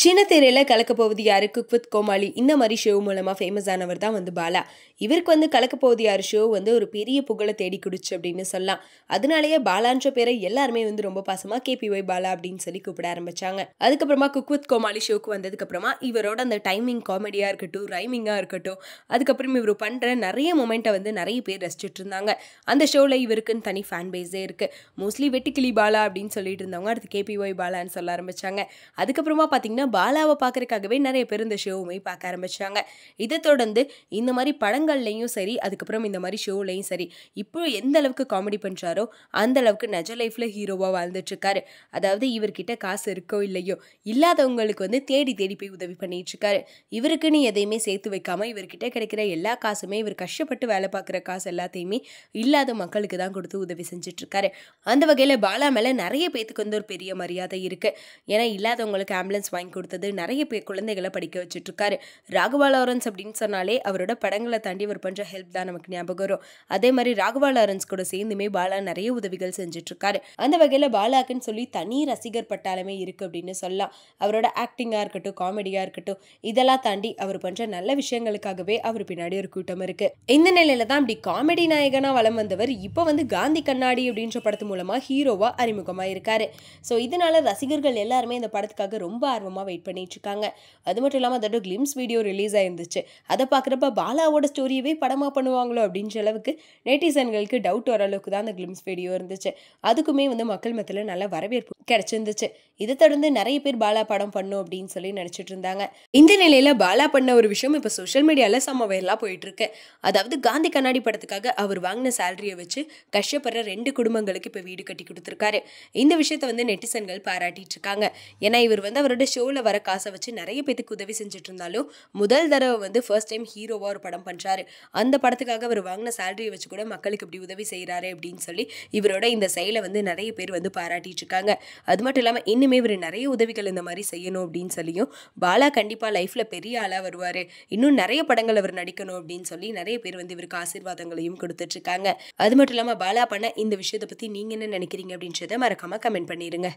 சின்ன திரையில கலக்கப் போவது யாரு? குக் வித் கோமாளி இந்த மாதிரி ஷோ மூலமா ஃபேமஸ் ஆனவர் தான் வந்து பாலா. இவருக்கு வந்து கலக்கப் போவது யாரு ஷோ வந்து ஒரு பெரிய புகழ தேடி குடுச்சு அப்படின்னு சொல்லலாம். அதனாலேயே பாலான்ற பேரை எல்லாருமே வந்து ரொம்ப பாசமா கேபிஒய் பாலா அப்படின்னு சொல்லி கூப்பிட ஆரம்பிச்சாங்க. அதுக்கப்புறமா குக் வித் கோமாளி ஷோக்கு வந்ததுக்கு அப்புறமா இவரோட அந்த டைமிங் காமெடியா இருக்கட்டும், ரைமிங்கா இருக்கட்டும், அதுக்கப்புறம் இவர் பண்ற நிறைய மொமெண்ட்டை வந்து நிறைய பேர் ரசிச்சுட்டு இருந்தாங்க. அந்த ஷோல இவருக்குன்னு தனி ஃபேன் பேஸே இருக்கு. மோஸ்ட்லி வெட்டுக்கிளி பாலா அப்படின்னு சொல்லிட்டு இருந்தவங்க அடுத்து கேபிஒய் பாலான்னு சொல்ல ஆரம்பிச்சாங்க. அதுக்கப்புறமா பார்த்தீங்கன்னா பாலாவை பார்க்கறதுக்காகவே நிறைய பேர் இந்த ஷோவுமே பார்க்க ஆரம்பிச்சாங்க. இதை தொடர்ந்து இந்த மாதிரி படங்கள்லையும் சரி, அதுக்கப்புறம் இந்த மாதிரி ஷோலையும் சரி, இப்போ எந்த அளவுக்கு காமெடி பண்றாரோ அந்த அளவுக்கு நிஜ லைஃப்ல ஹீரோவா வாழ்ந்துட்டு இருக்காரு. அதாவது இவர்கிட்ட காசு இருக்கோ இல்லையோ, இல்லாதவங்களுக்கு வந்து தேடி தேடி போய் உதவி பண்ணிட்டு இருக்காரு. இவருக்குன்னு எதையுமே சேர்த்து வைக்காம இவர்கிட்ட கிடைக்கிற எல்லா காசுமே இவர் கஷ்டப்பட்டு வேலை பார்க்குற காசு எல்லாத்தையுமே இல்லாத மக்களுக்கு தான் கொடுத்து உதவி செஞ்சுட்டு இருக்காரு. அந்த வகையில் பாலா மேல நிறைய பேத்துக்கு வந்து ஒரு பெரிய மரியாதை இருக்கு. ஏன்னா இல்லாதவங்களுக்கு ஆம்புலன்ஸ் வாங்கி கொடுத்தது, நிறைய பேர் குழந்தைகளை படிக்க வச்சுட்டு இருக்காரு. ராகவா லாரன்ஸ் அப்படின்னு சொன்னாலே அவரோட படங்களை தாண்டி அவர் பண்ற ஹெல்ப் தான் நமக்கு ஞாபகம் வரும். அதே மாதிரி ராகவா லாரன்ஸ் கூட சேர்ந்துமே பாலா நிறைய உதவிகள் செஞ்சுட்டு இருக்காரு. அந்த வகையில பாலாக்குன்னு சொல்லி தனி ரசிகர் பட்டாளமே இருக்கு அப்படின்னு சொல்லலாம். அவரோட ஆக்டிங்கா இருக்கட்டும், காமெடியா இருக்கட்டும், இதெல்லாம் தாண்டி அவர் பண்ற நல்ல விஷயங்களுக்காகவே அவர் பின்னாடி ஒரு கூட்டம் இருக்கு. இந்த நிலையில தான் இப்படி காமெடி நாயகனா வலம் வந்தவர் இப்போ வந்து காந்தி கண்ணாடி அப்படின்ற படத்து மூலமா ஹீரோவா அறிமுகமா இருக்காரு. ஸோ இதனால ரசிகர்கள் எல்லாருமே இந்த படத்துக்காக ரொம்ப ஆர்வமா வெயிட் பண்ணிட்டு இருக்காங்க. அது மட்டும் இல்லாமல் அதோட கிளிம்ஸ் வீடியோ ரிலீஸ் ஆயிருந்துச்சு. அதை பார்க்குறப்ப பாலாவோட ஸ்டோரியவே படமா பண்ணுவாங்களோ அப்படின்ற அளவுக்கு நெட்டிசன்களுக்கு டவுட் வர அளவுக்கு தான் அந்த கிளிம்ஸ் வீடியோ இருந்துச்சு. அதுக்குமே வந்து மக்கள் மத்தியில் நல்ல வரவேற்பு கிடைச்சிருந்துச்சு. இதை தொடர்ந்து நிறைய பேர் பாலா படம் பண்ணும் அப்படின்னு சொல்லி நினைச்சிட்டு இருந்தாங்க. இந்த நிலையில பாலா பண்ண ஒரு விஷயம் இப்போ சோஷியல் மீடியால செம்ம வைரலா போயிட்டு இருக்கு. அதாவது காந்தி கண்ணாடி படத்துக்காக அவர் வாங்கின சேலரியை வச்சு கஷ்டப்படுற 2 குடும்பங்களுக்கு இப்போ வீடு கட்டி கொடுத்துருக்காரு. இந்த விஷயத்தை வந்து நெட்டிசன்கள் பாராட்டிட்டு இருக்காங்க. ஏன்னா இவர் வந்து அவரோட ஷோல வர காசை வச்சு நிறைய பேருக்கு உதவி செஞ்சுட்டு இருந்தாலும் முதல் தடவை வந்து ஃபர்ஸ்ட் டைம் ஹீரோவா ஒரு படம் பண்றாரு. அந்த படத்துக்காக அவர் வாங்கின சேலரியை வச்சு கூட மக்களுக்கு இப்படி உதவி செய்யறாரு அப்படின்னு சொல்லி இவரோட இந்த செயலை வந்து நிறைய பேர் வந்து பாராட்டிட்டு இருக்காங்க. அது மட்டும் இல்லாமல் இன்னுமே இவர் நிறைய உதவிகள் இந்த மாதிரி செய்யணும் அப்படின்னு சொல்லியும் பாலா கண்டிப்பா லைஃப்ல பெரிய ஆளா வருவாரு, இன்னும் நிறைய படங்கள் அவர் நடிக்கணும் அப்படின்னு சொல்லி நிறைய பேர் வந்து இவருக்கு ஆசீர்வாதங்களையும் கொடுத்துட்டு இருக்காங்க. அது மட்டும் இல்லாமல் பாலா பண்ண இந்த விஷயத்தை பத்தி நீங்க என்ன நினைக்கிறீங்க அப்படின்றத மறக்காம கமெண்ட் பண்ணிருங்க.